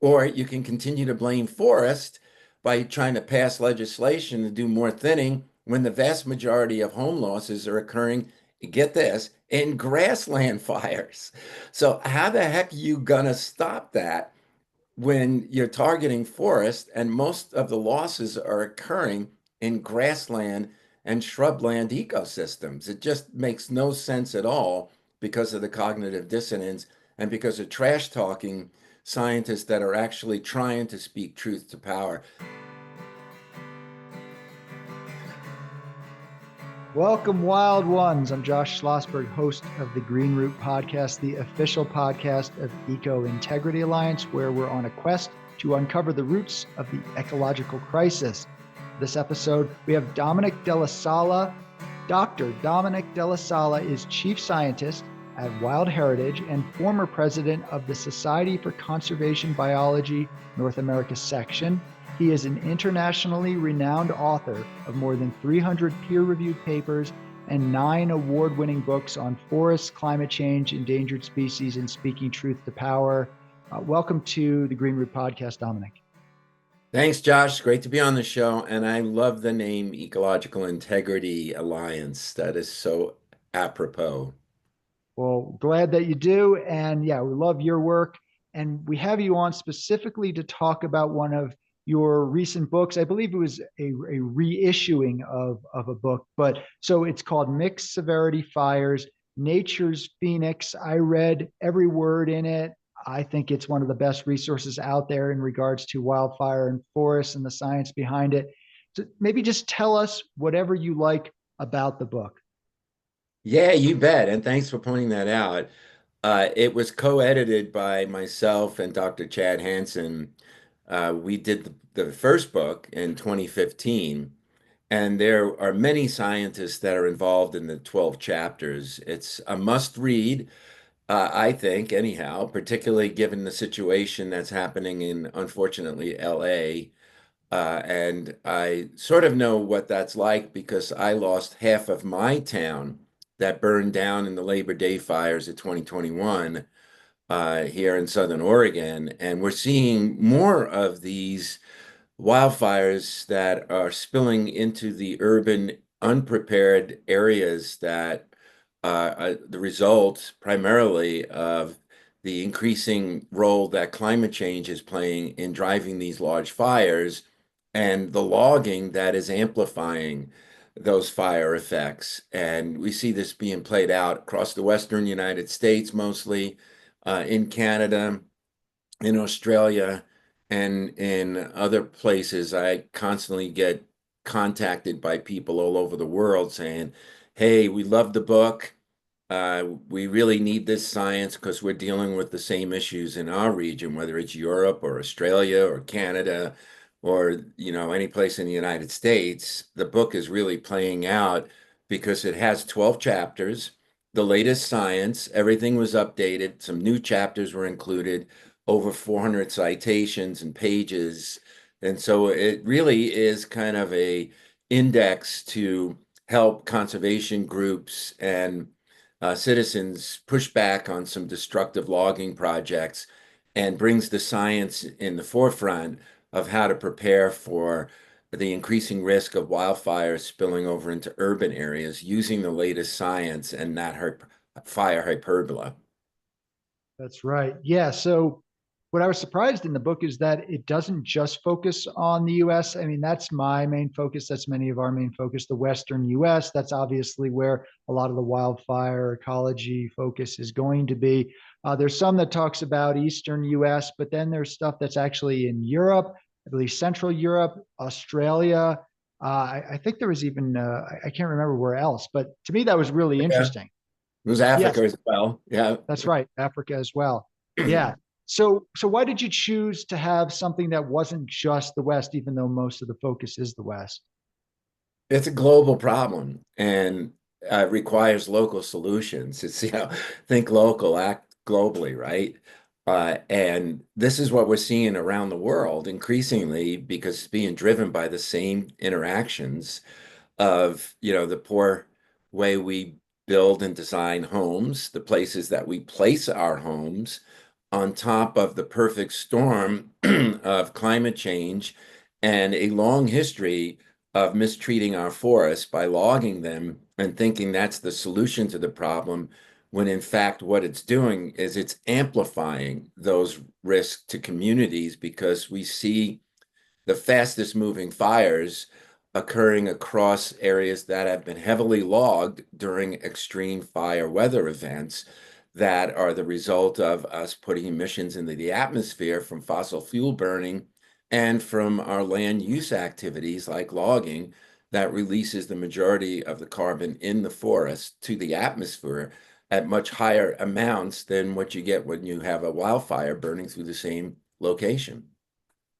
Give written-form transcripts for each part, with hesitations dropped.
Or you can continue to blame forest by trying to pass legislation to do more thinning when the vast majority of home losses are occurring, get this, in grassland fires. So how the heck are you gonna stop that when you're targeting forest and most of the losses are occurring in grassland and shrubland ecosystems? It just makes no sense at all because of the cognitive dissonance and because of trash talking scientists that are actually trying to speak truth to power. Welcome, Wild Ones. I'm Josh Schlossberg, host of the Green Root Podcast, the official podcast of Eco Integrity Alliance, where we're on a quest to uncover the roots of the ecological crisis. This episode, we have Dominick DellaSala. Dr. Dominick DellaSala is chief scientist at Wild Heritage and former president of the Society for Conservation Biology North America section. He is an internationally renowned author of more than 300 peer-reviewed papers and 9 award-winning books on forests, climate change, endangered species, and speaking truth to power. Welcome to the Green Root Podcast, Dominick. Thanks, Josh. Great to be on the show. And I love the name Ecological Integrity Alliance. That is so apropos. Well, glad that you do. And yeah, we love your work. And we have you on specifically to talk about one of your recent books. I believe it was a reissuing of a book, but so it's called Mixed Severity Fires, Nature's Phoenix. I read every word in it. I think it's one of the best resources out there in regards to wildfire and forests and the science behind it. So maybe just tell us whatever you like about the book. Yeah, you bet. And thanks for pointing that out. It was co-edited by myself and Dr. Chad Hansen. We did the first book in 2015, and there are many scientists that are involved in the 12 chapters. It's a must read, I think, anyhow, particularly given the situation that's happening in, unfortunately, LA. And I sort of know what that's like because I lost half of my town that burned down in the Labor Day fires of 2021 here in Southern Oregon. And we're seeing more of these wildfires that are spilling into the urban, unprepared areas that are the result primarily of the increasing role that climate change is playing in driving these large fires and the logging that is amplifying those fire effects. And we see this being played out across the Western United States, mostly in Canada, in Australia, and in other places. I constantly get contacted by people all over the world saying, hey, we love the book. We really need this science because we're dealing with the same issues in our region, whether it's Europe or Australia or Canada or any place in the United States. The book is really playing out because it has 12 chapters, the latest science, everything was updated, some new chapters were included, over 400 citations and pages. And so it really is kind of a index to help conservation groups and citizens push back on some destructive logging projects and brings the science in the forefront of how to prepare for the increasing risk of wildfires spilling over into urban areas using the latest science and not fire hyperbole. That's right. Yeah. So, what I was surprised in the book is that it doesn't just focus on the US. I mean, that's my main focus. That's many of our main focus, the Western US. That's obviously where a lot of the wildfire ecology focus is going to be. There's some that talks about Eastern US, but then there's stuff that's actually in Europe, I believe Central Europe, Australia. I think there was even, I can't remember where else, but to me, that was really Yeah. interesting. It was Yes. Africa as well. Yeah. That's right. Africa as well. Yeah. So why did you choose to have something that wasn't just the West, even though most of the focus is the West? It's a global problem and requires local solutions. It's, think local, act globally, right? And this is what we're seeing around the world increasingly because it's being driven by the same interactions of, the poor way we build and design homes, the places that we place our homes, on top of the perfect storm of climate change and a long history of mistreating our forests by logging them and thinking that's the solution to the problem, when in fact what it's doing is it's amplifying those risks to communities, because we see the fastest moving fires occurring across areas that have been heavily logged during extreme fire weather events that are the result of us putting emissions into the atmosphere from fossil fuel burning and from our land use activities like logging that releases the majority of the carbon in the forest to the atmosphere at much higher amounts than what you get when you have a wildfire burning through the same location.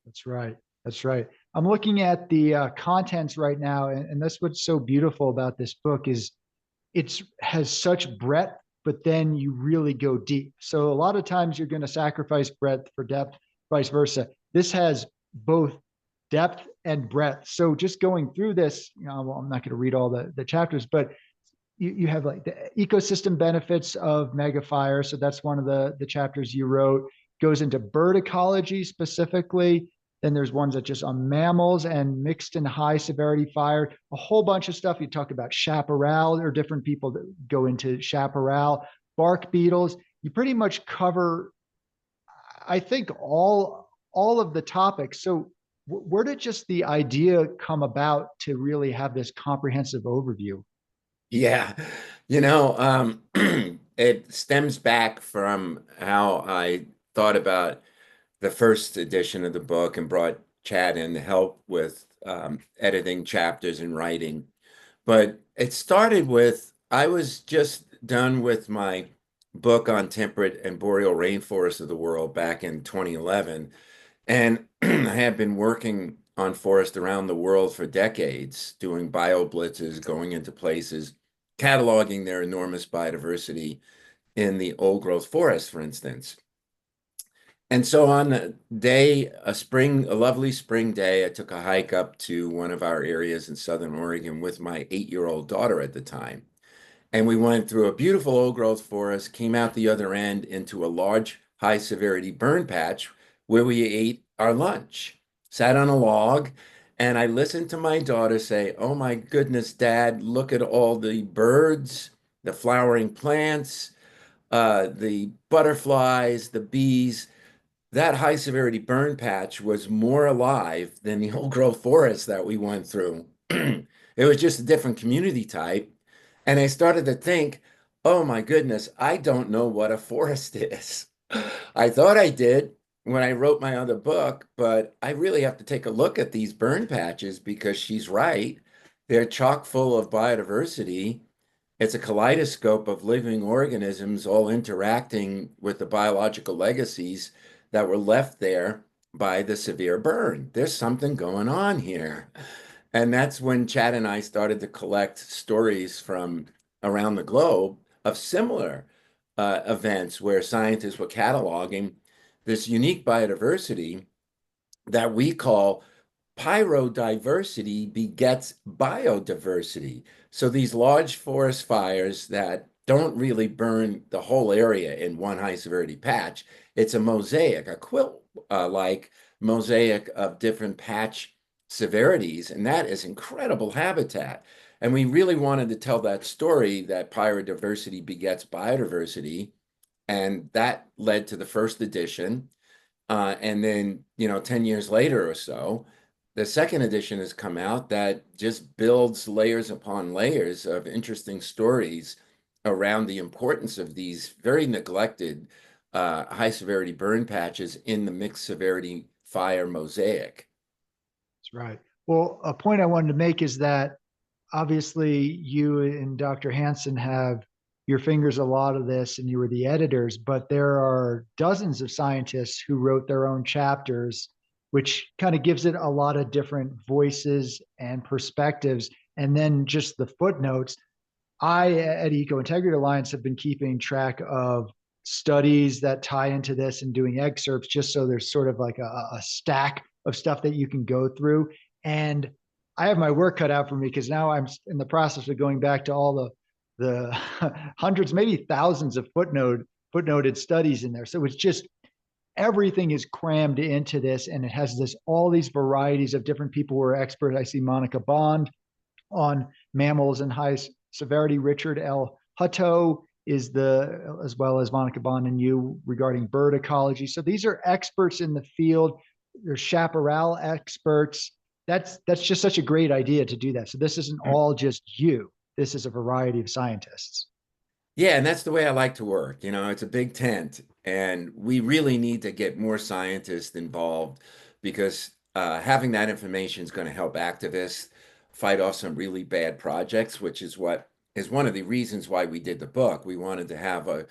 That's right. That's right. I'm looking at the contents right now, and that's what's so beautiful about this book is it's has such breadth, but then you really go deep. So a lot of times you're going to sacrifice breadth for depth, vice versa. This has both depth and breadth. So just going through this, well, I'm not going to read all the chapters, but you have like the ecosystem benefits of mega fire. So that's one of the chapters you wrote. Goes into bird ecology specifically. Then there's ones that just on mammals and mixed and high severity fire. A whole bunch of stuff. You talk about chaparral, or different people that go into chaparral, bark beetles. You pretty much cover, I think, all of the topics. So where did just the idea come about to really have this comprehensive overview? Yeah, it stems back from how I thought about the first edition of the book and brought Chad in to help with editing chapters and writing. But it started with, I was just done with my book on temperate and boreal rainforests of the world back in 2011. And I had been working on forest around the world for decades, doing bio blitzes, going into places, cataloging their enormous biodiversity in the old growth forest, for instance. And so on a day, a lovely spring day, I took a hike up to one of our areas in Southern Oregon with my 8-year-old daughter at the time. And we went through a beautiful old growth forest, came out the other end into a large high severity burn patch where we ate our lunch, sat on a log, and I listened to my daughter say, "Oh my goodness, Dad, look at all the birds, the flowering plants, the butterflies, the bees." That high severity burn patch was more alive than the old growth forest that we went through. It was just a different community type. And I started to think, oh my goodness, I don't know what a forest is. I thought I did when I wrote my other book, but I really have to take a look at these burn patches because she's right. They're chock full of biodiversity. It's a kaleidoscope of living organisms all interacting with the biological legacies that were left there by the severe burn. There's something going on here. And that's when Chad and I started to collect stories from around the globe of similar events where scientists were cataloging this unique biodiversity that we call pyrodiversity begets biodiversity. So these large forest fires that don't really burn the whole area in one high severity patch, it's a mosaic, a quilt like mosaic of different patch severities. And that is incredible habitat. And we really wanted to tell that story that pyrodiversity begets biodiversity. And that led to the first edition. And then, 10 years later or so, the second edition has come out that just builds layers upon layers of interesting stories around the importance of these very neglected high severity burn patches in the mixed severity fire mosaic. That's right. Well, a point I wanted to make is that obviously you and Dr. Hansen have your fingers a lot of this and you were the editors, but there are dozens of scientists who wrote their own chapters, which kind of gives it a lot of different voices and perspectives. And then just the footnotes. I at Eco Integrity Alliance have been keeping track of studies that tie into this and doing excerpts just so there's sort of like a stack of stuff that you can go through. And I have my work cut out for me because now I'm in the process of going back to all the hundreds, maybe thousands of footnoted studies in there. So it's just everything is crammed into this, and it has this all these varieties of different people who are experts. I see Monica Bond on mammals and high severity. Richard L. Hutto is the, as well as Monica Bond and you, regarding bird ecology. So these are experts in the field. There's chaparral experts. That's just such a great idea to do that. So this isn't all just you. This is a variety of scientists. Yeah, and that's the way I like to work. It's a big tent, and we really need to get more scientists involved because having that information is going to help activists fight off some really bad projects, which is what is one of the reasons why we did the book. We wanted to have a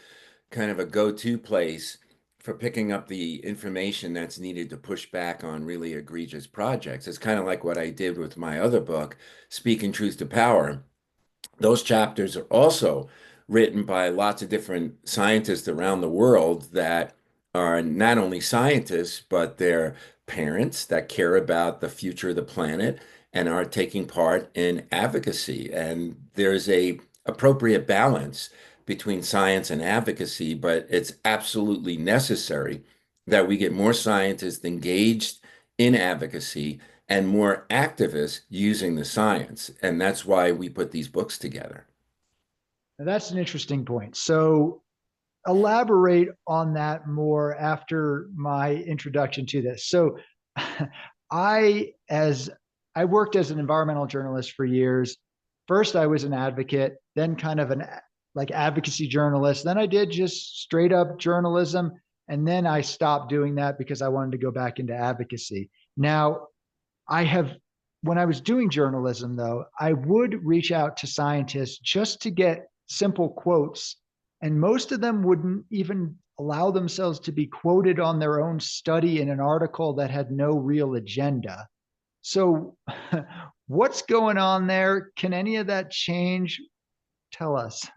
kind of a go-to place for picking up the information that's needed to push back on really egregious projects. It's kind of like what I did with my other book, Speaking Truth to Power. Those chapters are also written by lots of different scientists around the world that are not only scientists, but they're parents that care about the future of the planet and are taking part in advocacy. And there's a appropriate balance between science and advocacy, but it's absolutely necessary that we get more scientists engaged in advocacy and more activists using the science. And that's why we put these books together. Now, that's an interesting point. So elaborate on that more after my introduction to this. So I as I worked as an environmental journalist for years. First I was an advocate, then kind of an like advocacy journalist, then I did just straight up journalism, and then I stopped doing that because I wanted to go back into advocacy. Now, I have, when I was doing journalism, though, I would reach out to scientists just to get simple quotes. And most of them wouldn't even allow themselves to be quoted on their own study in an article that had no real agenda. So, what's going on there? Can any of that change? Tell us.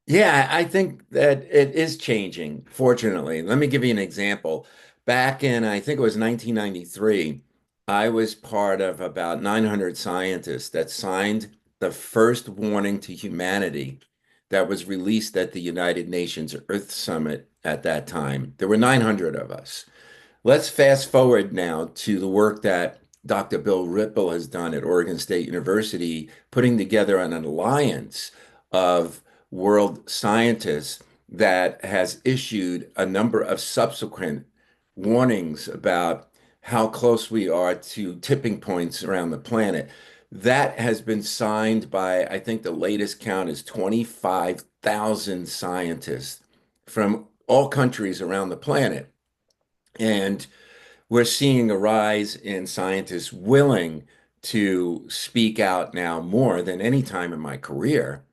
Yeah, I think that it is changing, fortunately. Let me give you an example. Back in, I think it was 1993, I was part of about 900 scientists that signed the first warning to humanity that was released at the United Nations Earth Summit at that time. There were 900 of us. Let's fast forward now to the work that Dr. Bill Ripple has done at Oregon State University, putting together an alliance of world scientists that has issued a number of subsequent warnings about how close we are to tipping points around the planet. That has been signed by, I think the latest count is 25,000 scientists from all countries around the planet. And we're seeing a rise in scientists willing to speak out now more than any time in my career.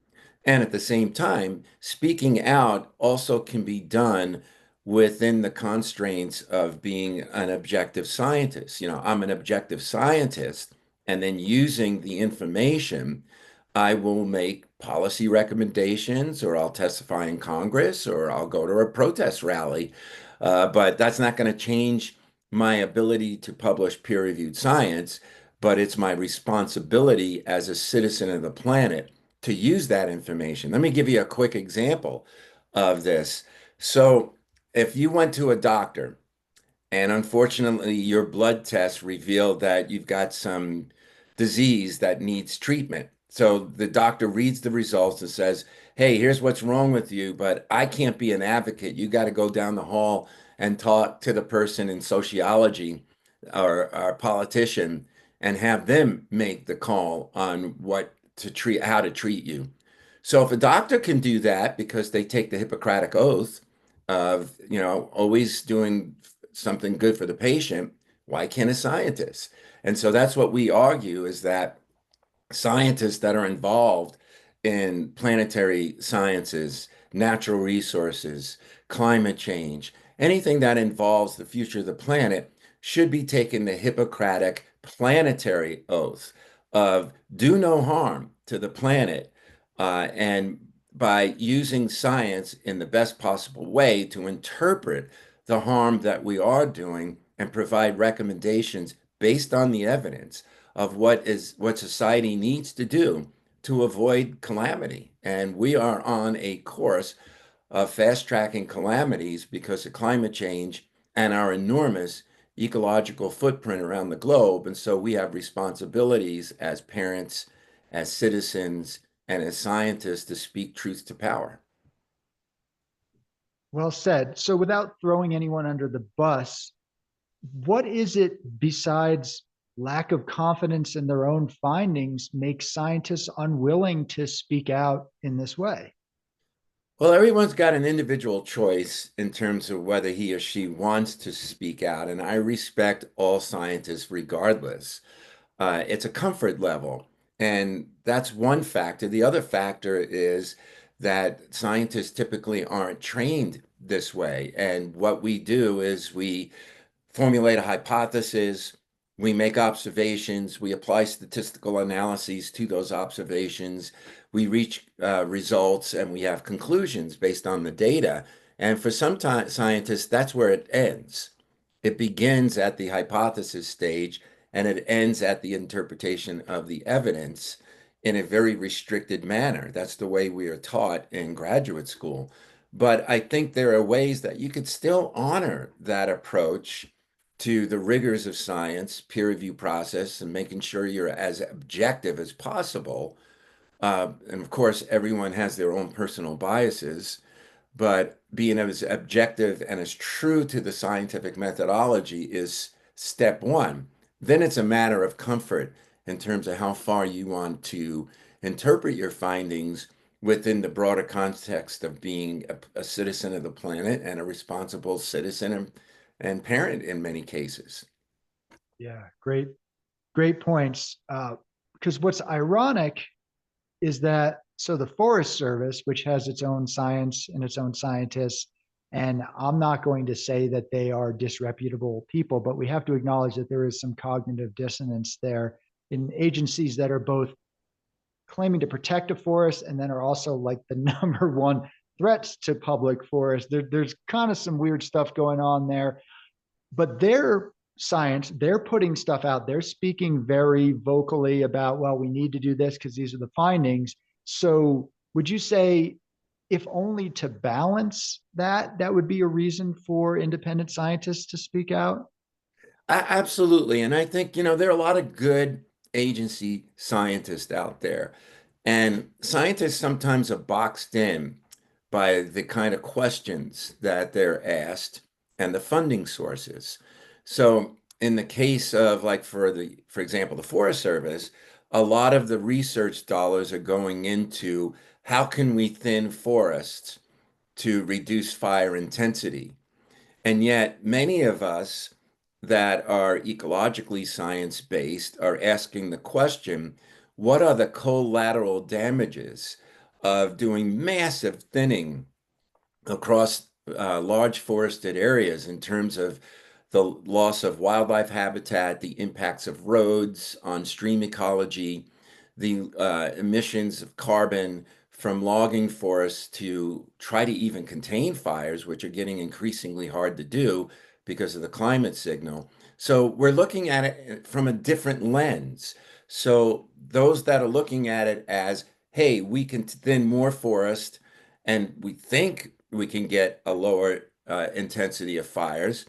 And at the same time, speaking out also can be done within the constraints of being an objective scientist. I'm an objective scientist, and then using the information, I will make policy recommendations, or I'll testify in Congress, or I'll go to a protest rally. But that's not going to change my ability to publish peer-reviewed science, but it's my responsibility as a citizen of the planet to use that information. Let me give you a quick example of this. So, if you went to a doctor and unfortunately your blood test revealed that you've got some disease that needs treatment, so the doctor reads the results and says, "Hey, here's what's wrong with you, but I can't be an advocate. You got to go down the hall and talk to the person in sociology or our politician and have them make the call on what to treat, how to treat you." So if a doctor can do that because they take the Hippocratic oath of, always doing something good for the patient, why can't a scientist? And so that's what we argue is that scientists that are involved in planetary sciences, natural resources, climate change, anything that involves the future of the planet should be taking the Hippocratic planetary oath of do no harm to the planet. And by using science in the best possible way to interpret the harm that we are doing and provide recommendations based on the evidence of what society needs to do to avoid calamity. And we are on a course of fast tracking calamities because of climate change and our enormous ecological footprint around the globe. And so we have responsibilities as parents, as citizens, and as scientists to speak truth to power. Well said. So, without throwing anyone under the bus, what is it besides lack of confidence in their own findings makes scientists unwilling to speak out in this way? Well, everyone's got an individual choice in terms of whether he or she wants to speak out, and I respect all scientists regardless. It's a comfort level, and that's one factor. The other factor is that scientists typically aren't trained this way, and what we do is we formulate a hypothesis, we make observations, we apply statistical analyses to those observations, we reach results, and we have conclusions based on the data. And for some scientists, that's where it ends. It begins at the hypothesis stage and it ends at the interpretation of the evidence in a very restricted manner. That's the way we are taught in graduate school. But I think there are ways that you could still honor that approach to the rigors of science, peer review process, and making sure you're as objective as possible. And of course, everyone has their own personal biases, but being as objective and as true to the scientific methodology is step one. Then it's a matter of comfort in terms of how far you want to interpret your findings within the broader context of being a citizen of the planet and a responsible citizen and parent in many cases. Yeah, great points. Because what's ironic is that so the Forest Service, which has its own science and its own scientists, and I'm not going to say that they are disreputable people, but we have to acknowledge that there is some cognitive dissonance there in agencies that are both claiming to protect a forest and then are also like the number one threats to public forest. There's kind of some weird stuff going on there, but their science, they're putting stuff out. They're speaking very vocally about, well, we need to do this because these are the findings. So would you say, if only to balance that, that would be a reason for independent scientists to speak out? Absolutely. And I think, there are a lot of good agency scientists out there. And scientists sometimes are boxed in by the kind of questions that they're asked and the funding sources. So in the case of like for example, the Forest Service, a lot of the research dollars are going into how can we thin forests to reduce fire intensity. And yet, many of us that are ecologically science based are asking the question, what are the collateral damages of doing massive thinning across large forested areas in terms of the loss of wildlife habitat, the impacts of roads on stream ecology, the emissions of carbon from logging forests to try to even contain fires, which are getting increasingly hard to do because of the climate signal. So we're looking at it from a different lens. So those that are looking at it as, hey, we can thin more forest and we think we can get a lower intensity of fires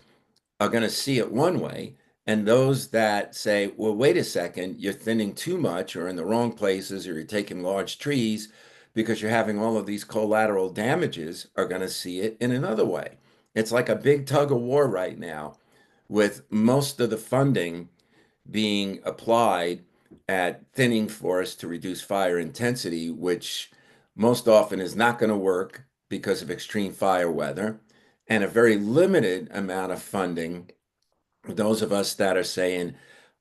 are going to see it one way. And those that say, well, wait a second, you're thinning too much or in the wrong places or you're taking large trees because you're having all of these collateral damages are going to see it in another way. It's like a big tug of war right now with most of the funding being applied at thinning forests to reduce fire intensity, which most often is not going to work because of extreme fire weather, and a very limited amount of funding. Those of us that are saying,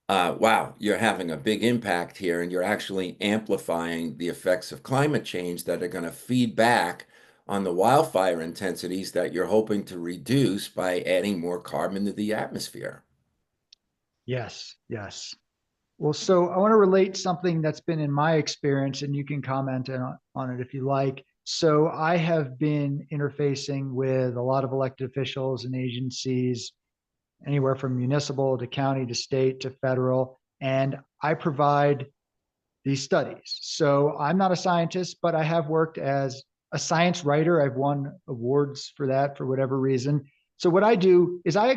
wow, you're having a big impact here, and you're actually amplifying the effects of climate change that are going to feed back on the wildfire intensities that you're hoping to reduce by adding more carbon to the atmosphere. Yes, yes. Well, so I want to relate something that's been in my experience, and you can comment on it if you like. So I have been interfacing with a lot of elected officials and agencies, anywhere from municipal to county to state to federal, and I provide these studies. So I'm not a scientist, but I have worked as a science writer. I've won awards for that for whatever reason. So what I do is I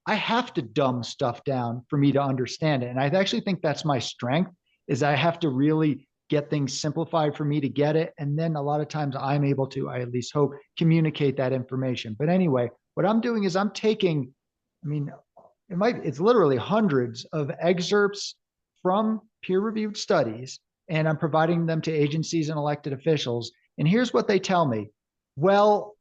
have to dumb stuff down for me to understand it. And I actually think that's my strength is I have to really get things simplified for me to get it. And then a lot of times I'm able to, I at least hope, communicate that information. But anyway, what I'm doing is I'm taking, I mean, it's literally hundreds of excerpts from peer-reviewed studies, and I'm providing them to agencies and elected officials. And here's what they tell me. Well,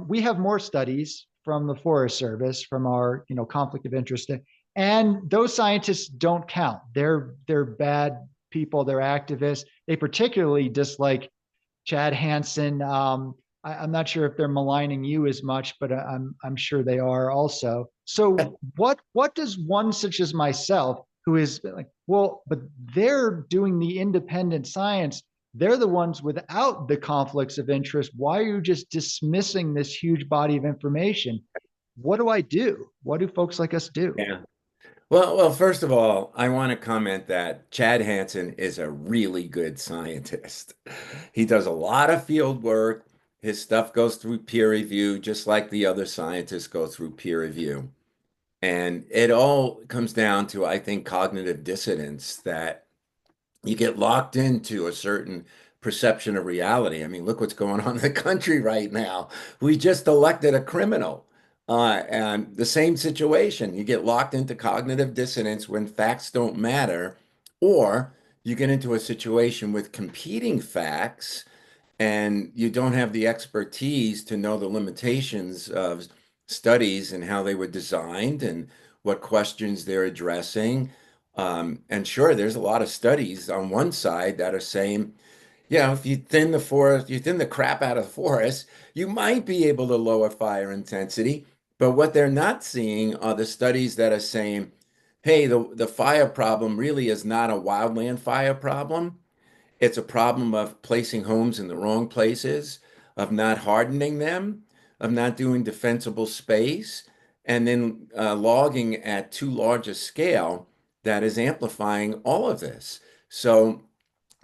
we have more studies from the Forest Service, from our conflict of interest, and those scientists don't count. They're bad people. They're activists. They particularly dislike Chad Hansen. I'm not sure if they're maligning you as much, but I'm sure they are also. So what does one such as myself, who is like, well, but they're doing the independent science. They're the ones without the conflicts of interest. Why are you just dismissing this huge body of information? What do I do? What do folks like us do? Yeah. Well, first of all, I want to comment that Chad Hansen is a really good scientist. He does a lot of field work. His stuff goes through peer review, just like the other scientists go through peer review. And it all comes down to, I think, cognitive dissonance that you get locked into a certain perception of reality. I mean, look what's going on in the country right now. We just elected a criminal. And the same situation, you get locked into cognitive dissonance when facts don't matter, or you get into a situation with competing facts and you don't have the expertise to know the limitations of studies and how they were designed and what questions they're addressing. And sure, there's a lot of studies on one side that are saying, if you thin the forest, you thin the crap out of the forest, you might be able to lower fire intensity. But what they're not seeing are the studies that are saying, hey, the fire problem really is not a wildland fire problem. It's a problem of placing homes in the wrong places, of not hardening them, of not doing defensible space, and then logging at too large a scale that is amplifying all of this. So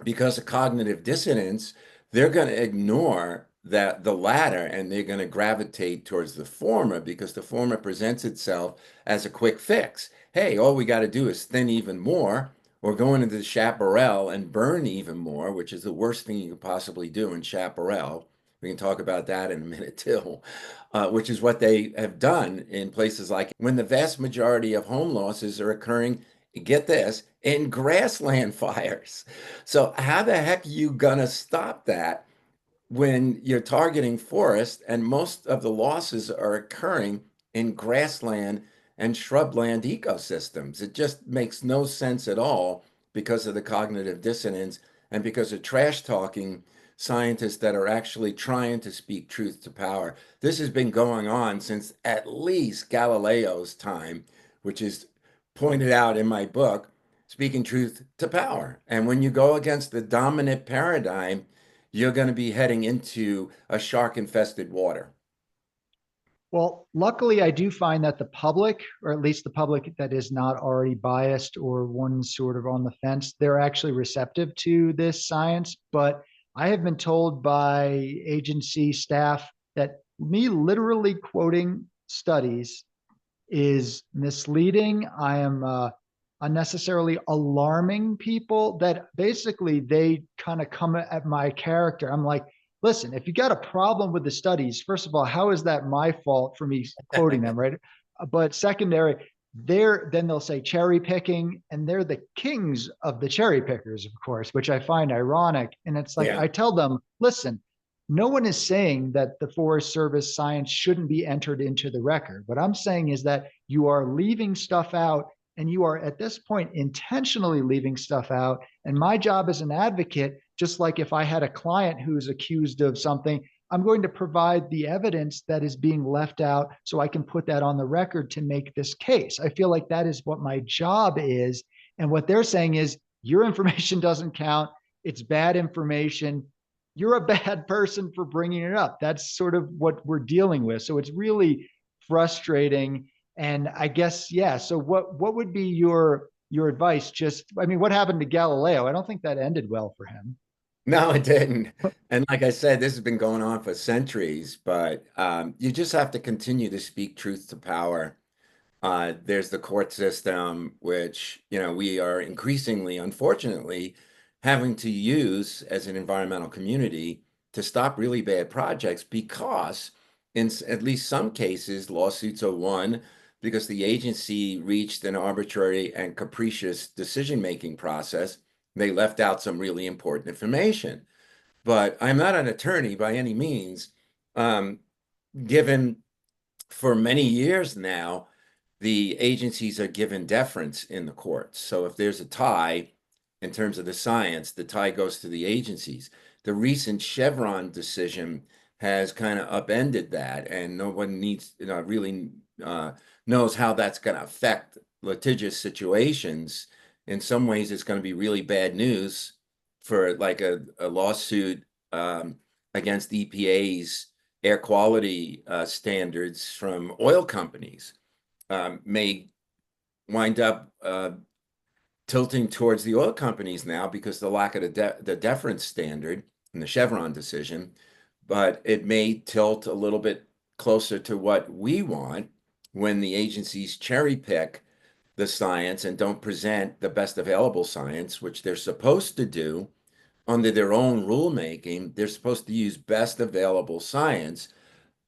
because of cognitive dissonance, they're going to ignore that the latter and they're going to gravitate towards the former because the former presents itself as a quick fix. Hey, all we got to do is thin even more or go into the chaparral and burn even more, which is the worst thing you could possibly do in chaparral. We can talk about that in a minute too, which is what they have done in places like when the vast majority of home losses are occurring, get this, in grassland fires. So how the heck are you gonna stop that when you're targeting forest and most of the losses are occurring in grassland and shrubland ecosystems? It just makes no sense at all because of the cognitive dissonance and because of trash talking scientists that are actually trying to speak truth to power. This has been going on since at least Galileo's time, which is pointed out in my book, Speaking Truth to Power. And when you go against the dominant paradigm, you're going to be heading into a shark infested water. Well, luckily, I do find that the public, or at least the public that is not already biased or one sort of on the fence, they're actually receptive to this science. But I have been told by agency staff that me literally quoting studies is misleading. I am unnecessarily alarming people that basically they kind of come at my character. I'm like, listen, if you got a problem with the studies, first of all, how is that my fault for me quoting them, right? But secondary, then they'll say cherry picking, and they're the kings of the cherry pickers, of course, which I find ironic. And it's like Yeah. I tell them, listen, no one is saying that the Forest Service science shouldn't be entered into the record. What I'm saying is that you are leaving stuff out and you are at this point intentionally leaving stuff out. And my job as an advocate, just like if I had a client who's accused of something, I'm going to provide the evidence that is being left out so I can put that on the record to make this case. I feel like that is what my job is. And what they're saying is your information doesn't count. It's bad information. You're a bad person for bringing it up. That's sort of what we're dealing with. So it's really frustrating. And I guess, yeah. So what would be your advice? Just, I mean, what happened to Galileo? I don't think that ended well for him. No, it didn't. And like I said, this has been going on for centuries, but you just have to continue to speak truth to power. There's the court system, which, we are increasingly, unfortunately, having to use as an environmental community to stop really bad projects because, at least some cases, lawsuits are won because the agency reached an arbitrary and capricious decision-making process. They left out some really important information. But I'm not an attorney by any means. Um, Given for many years now, the agencies are given deference in the courts. So if there's a tie in terms of the science, the tie goes to the agencies. The recent Chevron decision has kind of upended that, and no one needs, really knows how that's going to affect litigious situations. In some ways, it's going to be really bad news for like a lawsuit against EPA's air quality standards from oil companies may wind up tilting towards the oil companies now because the lack of the deference standard in the Chevron decision, but it may tilt a little bit closer to what we want when the agencies cherry pick the science and don't present the best available science, which they're supposed to do under their own rulemaking. They're supposed to use best available science,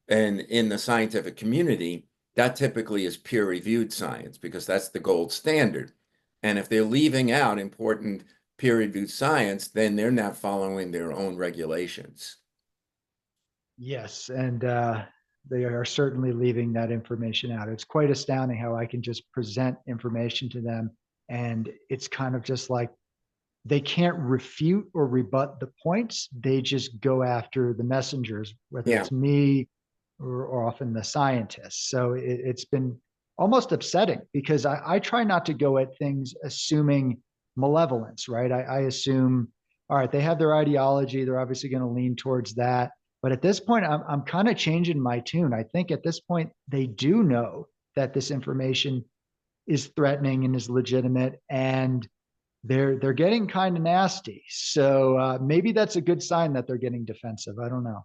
and in the scientific community, that typically is peer-reviewed science because that's the gold standard. And if they're leaving out important peer-reviewed science, then they're not following their own regulations. Yes, and they are certainly leaving that information out. It's quite astounding how I can just present information to them, and it's kind of just like they can't refute or rebut the points. They just go after the messengers, whether Yeah. it's me or often the scientists. So it's been almost upsetting because I try not to go at things assuming malevolence, right? I assume, all right, they have their ideology. They're obviously going to lean towards that. But at this point, I'm kind of changing my tune. I think at this point, they do know that this information is threatening and is legitimate, and they're getting kind of nasty. So maybe that's a good sign that they're getting defensive. I don't know.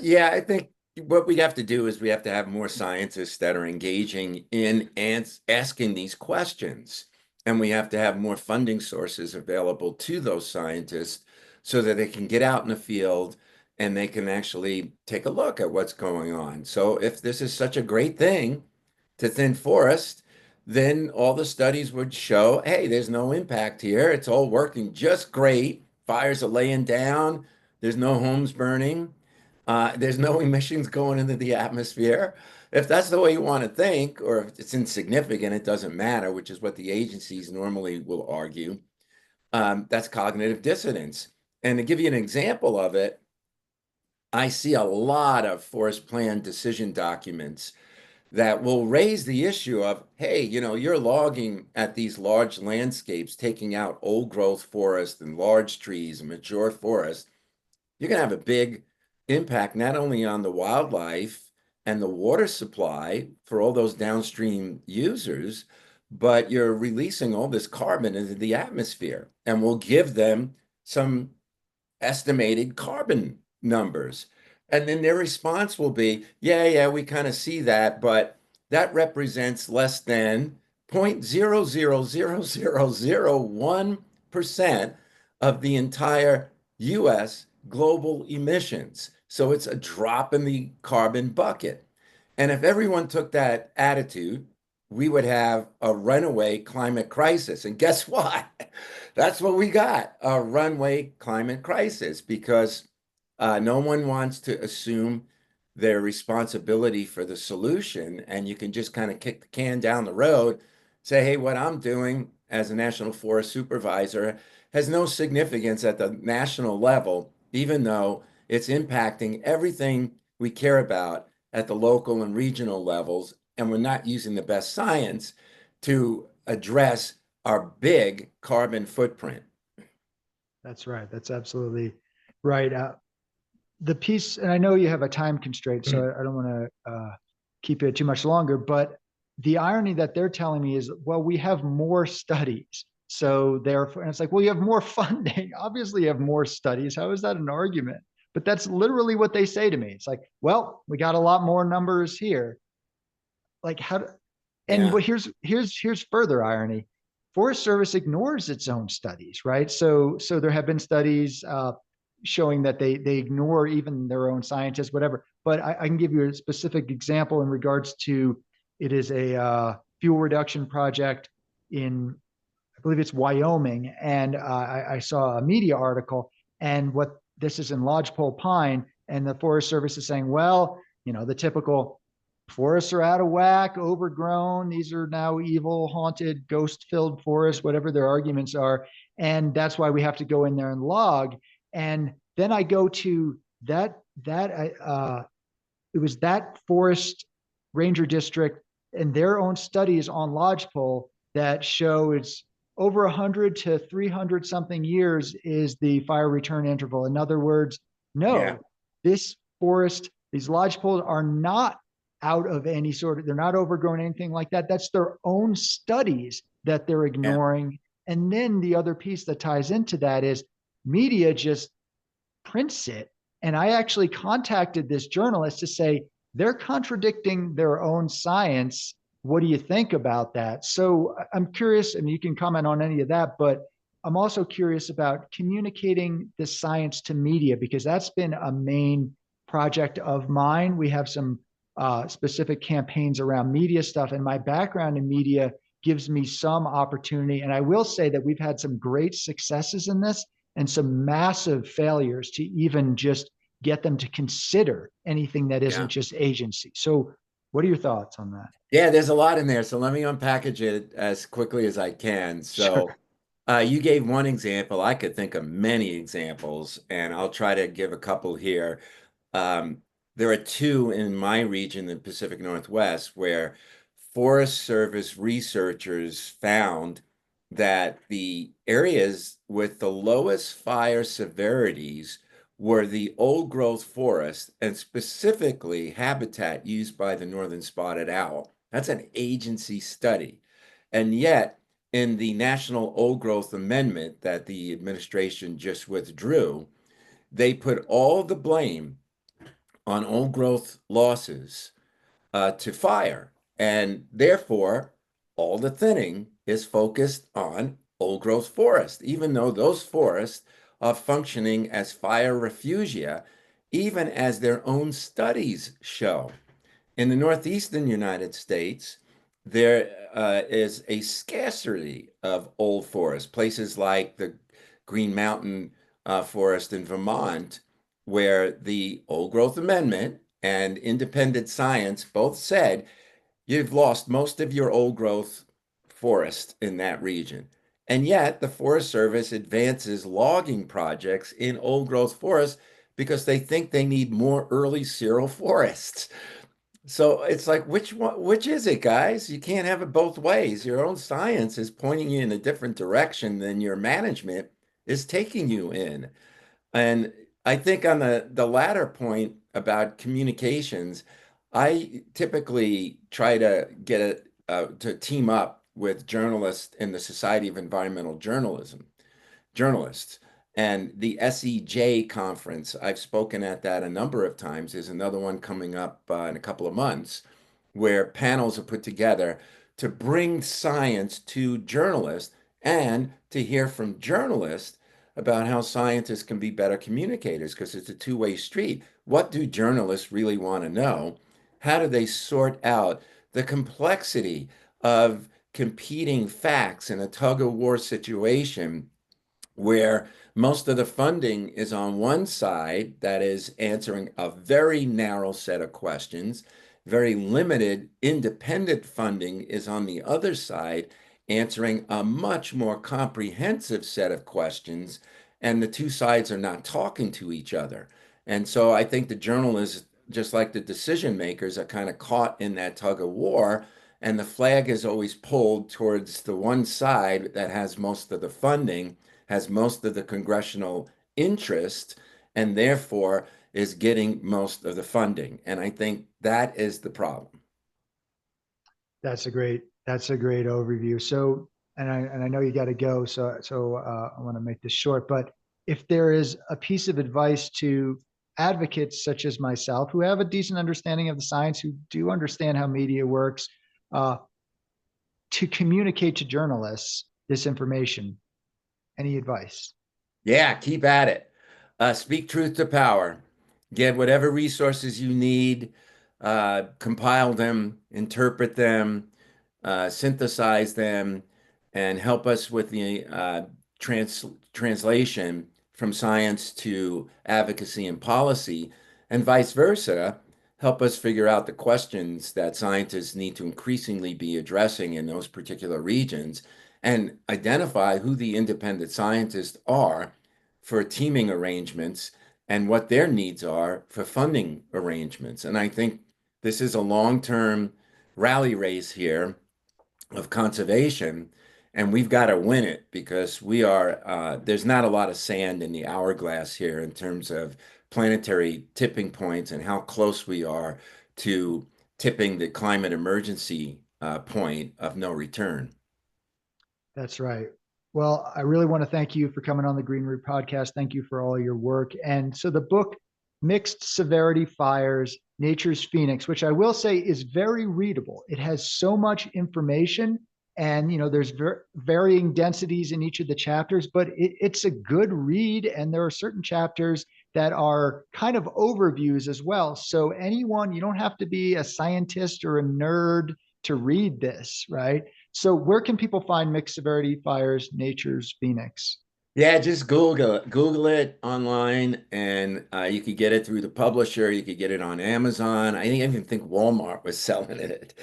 Yeah, I think what we have to do is we have to have more scientists that are engaging in asking these questions. And we have to have more funding sources available to those scientists so that they can get out in the field and they can actually take a look at what's going on. So if this is such a great thing to thin forest, then all the studies would show, hey, there's no impact here. It's all working just great. Fires are laying down. There's no homes burning. There's no emissions going into the atmosphere. If that's the way you want to think, or if it's insignificant, it doesn't matter, which is what the agencies normally will argue. That's cognitive dissonance. And to give you an example of it, I see a lot of forest plan decision documents that will raise the issue of, hey, you're logging at these large landscapes, taking out old growth forest and large trees and mature forest. You're going to have a big impact not only on the wildlife and the water supply for all those downstream users, but you're releasing all this carbon into the atmosphere and will give them some estimated carbon numbers. And then their response will be, yeah, yeah, we kind of see that, but that represents less than 0.00001% of the entire US global emissions. So it's a drop in the carbon bucket. And if everyone took that attitude, we would have a runaway climate crisis. And guess what? That's what we got, a runaway climate crisis, because no one wants to assume their responsibility for the solution. And you can just kind of kick the can down the road, say, hey, what I'm doing as a national forest supervisor has no significance at the national level, even though it's impacting everything we care about at the local and regional levels. And we're not using the best science to address our big carbon footprint. That's right. That's absolutely right. The piece, and I know you have a time constraint, so I don't want to keep it too much longer, but the irony that they're telling me is, well, we have more studies. So therefore, and it's like, well, you have more funding. Obviously, you have more studies. How is that an argument? But that's literally what they say to me. It's like, well, we got a lot more numbers here. Like how? And Yeah, but here's further irony. Forest Service ignores its own studies, right? So there have been studies showing that they ignore even their own scientists, whatever. But I can give you a specific example in regards to it is a fuel reduction project in I believe it's Wyoming, and I saw a media article, and what this is in Lodgepole Pine, and the Forest Service is saying, well, the typical forests are out of whack, overgrown. These are now evil, haunted, ghost-filled forests, whatever their arguments are, and that's why we have to go in there and log. And then I go to that it was that forest ranger district and their own studies on lodgepole that show it's over 100 to 300 something years is the fire return interval. In other words, yeah, no, this forest, these lodgepoles are not out of any sort of, they're not overgrown, anything like that. That's their own studies that they're yeah, ignoring. And then the other piece that ties into that is media just prints it. And I actually contacted this journalist to say, they're contradicting their own science. What do you think about that? So I'm curious, and you can comment on any of that, but I'm also curious about communicating the science to media because that's been a main project of mine. We have some specific campaigns around media stuff, and my background in media gives me some opportunity. And I will say that we've had some great successes in this and some massive failures to even just get them to consider anything that isn't yeah. just agency. So, what are your thoughts on that? Yeah, there's a lot in there. So let me unpackage it as quickly as I can. Sure. So you gave one example. I could think of many examples, and I'll try to give a couple here. Um, there are two in my region, the Pacific Northwest, where Forest Service researchers found that the areas with the lowest fire severities were the old growth forest and specifically habitat used by the northern spotted owl. That's an agency study. And yet, in the National Old Growth Amendment that the administration just withdrew, they put all the blame on old growth losses to fire. And therefore, all the thinning is focused on old growth forest, even though those forests are functioning as fire refugia, even as their own studies show. In the northeastern United States, there is a scarcity of old forests, places like the Green Mountain Forest in Vermont, where the Old Growth Amendment and independent science both said you've lost most of your old growth forest in that region. And yet, the Forest Service advances logging projects in old growth forests because they think they need more early cereal forests. So it's like, which is it, guys? You can't have it both ways. Your own science is pointing you in a different direction than your management is taking you in. And I think on the latter point about communications, I typically try to get it to team up with journalists in the Society of Environmental journalists. And the SEJ conference, I've spoken at that a number of times. There's another one coming up in a couple of months where panels are put together to bring science to journalists and to hear from journalists about how scientists can be better communicators because it's a two-way street. What do journalists really want to know? How do they sort out the complexity of competing facts in a tug of war situation where most of the funding is on one side that is answering a very narrow set of questions. Very limited independent funding is on the other side, answering a much more comprehensive set of questions, and the two sides are not talking to each other. And so I think the journalists, just like the decision makers, are kind of caught in that tug of war, and the flag is always pulled towards the one side that has most of the funding, has most of the congressional interest, and therefore is getting most of the funding. And I think that is the problem. That's a great overview. So and I know you got to go, so I want to make this short. But if there is a piece of advice to advocates such as myself, who have a decent understanding of the science, who do understand how media works, uh, to communicate to journalists this information, any advice? Yeah, keep at it. Speak truth to power. Get whatever resources you need, compile them, interpret them, synthesize them, and help us with the translation from science to advocacy and policy, and vice versa. Help us figure out the questions that scientists need to increasingly be addressing in those particular regions and identify who the independent scientists are for teaming arrangements and what their needs are for funding arrangements. And I think this is a long-term rally race here of conservation, and we've got to win it because there's not a lot of sand in the hourglass here in terms of planetary tipping points and how close we are to tipping the climate emergency point of no return. That's right. Well, I really want to thank you for coming on the Green Root podcast. Thank you for all your work. And so the book, Mixed Severity Fires, Nature's Phoenix, which I will say is very readable. It has so much information, and there's varying densities in each of the chapters, but it's a good read. And there are certain chapters that are kind of overviews as well. So anyone, you don't have to be a scientist or a nerd to read this, right? So where can people find Mixed Severity Fires, Nature's Phoenix? Yeah, just Google it online, and you could get it through the publisher. You could get it on Amazon. I even think Walmart was selling it.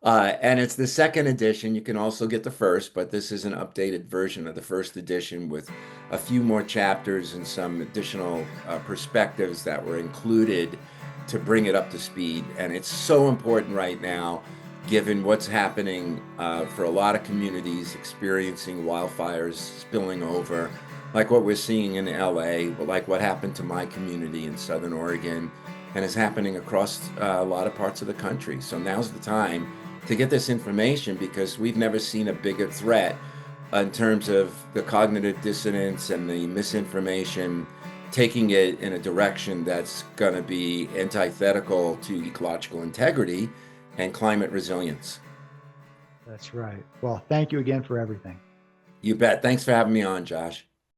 And it's the second edition. You can also get the first, but this is an updated version of the first edition with a few more chapters and some additional perspectives that were included to bring it up to speed. And it's so important right now, given what's happening for a lot of communities experiencing wildfires spilling over, like what we're seeing in LA, like what happened to my community in Southern Oregon, and is happening across a lot of parts of the country. So now's the time to get this information because we've never seen a bigger threat in terms of the cognitive dissonance and the misinformation, taking it in a direction that's going to be antithetical to ecological integrity and climate resilience. That's right. Well, thank you again for everything. You bet. Thanks for having me on, Josh.